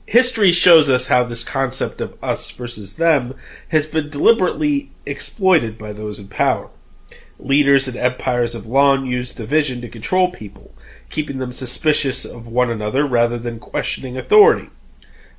History shows us how this concept of us versus them has been deliberately exploited by those in power. Leaders and empires have long used division to control people, keeping them suspicious of one another rather than questioning authority.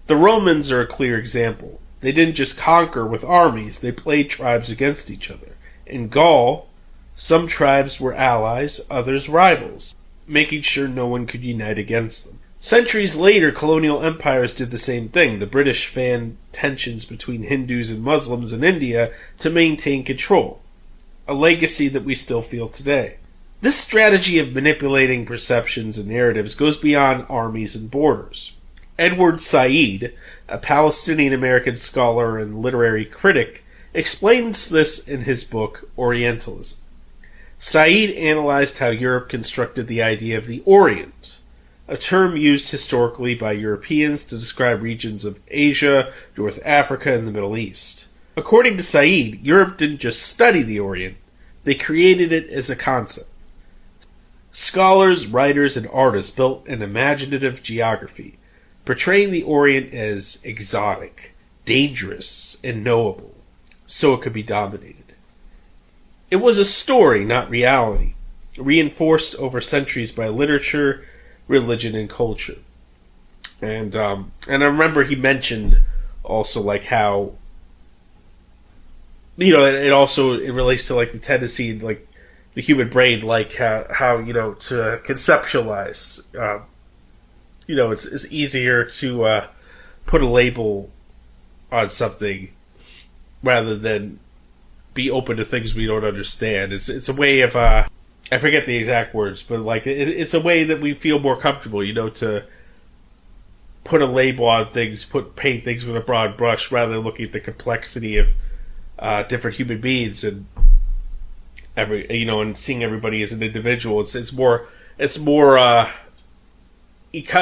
The Romans are a clear example. They didn't just conquer with armies, they played tribes against each other. In Gaul, some tribes were allies, others rivals, making sure no one could unite against them. Centuries later, colonial empires did the same thing. The British fanned tensions between Hindus and Muslims in India to maintain control, a legacy that we still feel today. This strategy of manipulating perceptions and narratives goes beyond armies and borders. Edward Said, a Palestinian-American scholar and literary critic, explains this in his book Orientalism. Said analyzed how Europe constructed the idea of the Orient, a term used historically by Europeans to describe regions of Asia, North Africa, and the Middle East. According to Said, Europe didn't just study the Orient, they created it as a concept. Scholars, writers, and artists built an imaginative geography, portraying the Orient as exotic, dangerous, and knowable, so it could be dominated. It was a story, not reality, reinforced over centuries by literature, religion, and culture. And I remember he mentioned also like how, it relates to like the tendency, like the human brain, like how to conceptualize. It's easier to put a label on something rather than be open to things we don't understand. It's a way of I forget the exact words, but like it's a way that we feel more comfortable, to put a label on things, paint things with a broad brush rather than looking at the complexity of different human beings and and seeing everybody as an individual. It's more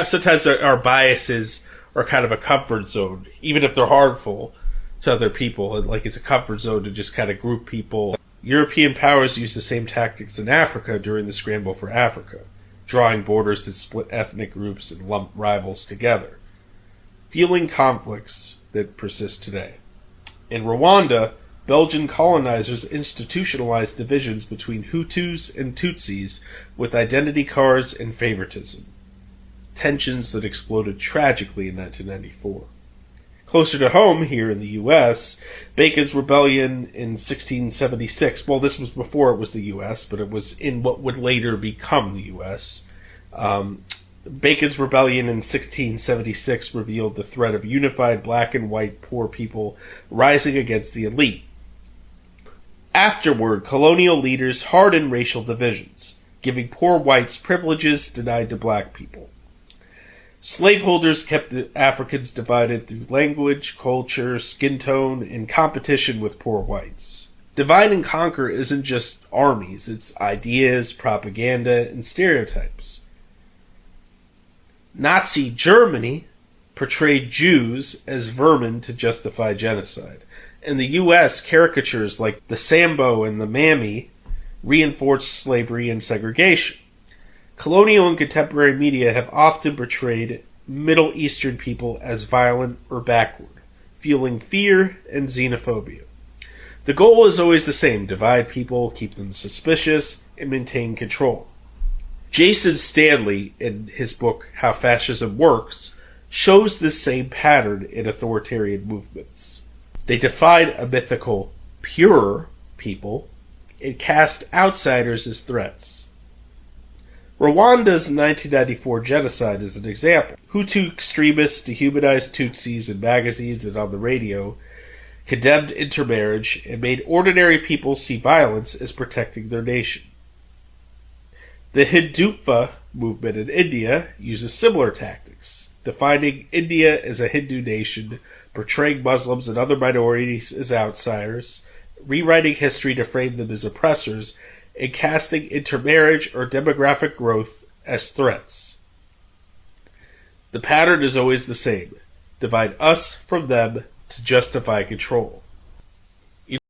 sometimes our biases are kind of a comfort zone, even if they're harmful to other people. Like it's a comfort zone to just kind of group people. European powers used the same tactics in Africa during the scramble for Africa, drawing borders that split ethnic groups and lump rivals together, fueling conflicts that persist today. In Rwanda, Belgian colonizers institutionalized divisions between Hutus and Tutsis with identity cards and favoritism, tensions that exploded tragically in 1994. Closer to home, here in the U.S., Bacon's Rebellion in 1676, well, this was before it was the U.S., but it was in what would later become the U.S., Bacon's Rebellion in 1676 revealed the threat of unified black and white poor people rising against the elite. Afterward, colonial leaders hardened racial divisions, giving poor whites privileges denied to black people. Slaveholders kept the Africans divided through language, culture, skin tone, and competition with poor whites. Divide and conquer isn't just armies, it's ideas, propaganda, and stereotypes. Nazi Germany portrayed Jews as vermin to justify genocide. In the U.S., caricatures like the Sambo and the Mammy reinforced slavery and segregation. Colonial and contemporary media have often portrayed Middle Eastern people as violent or backward, fueling fear and xenophobia. The goal is always the same: divide people, keep them suspicious, and maintain control. Jason Stanley, in his book How Fascism Works, shows this same pattern in authoritarian movements. They defied a mythical, pure people and cast outsiders as threats. Rwanda's 1994 genocide is an example. Hutu extremists dehumanized Tutsis in magazines and on the radio, condemned intermarriage, and made ordinary people see violence as protecting their nation. The Hindutva movement in India uses similar tactics, defining India as a Hindu nation, portraying Muslims and other minorities as outsiders, rewriting history to frame them as oppressors, and casting intermarriage or demographic growth as threats. The pattern is always the same: divide us from them to justify control.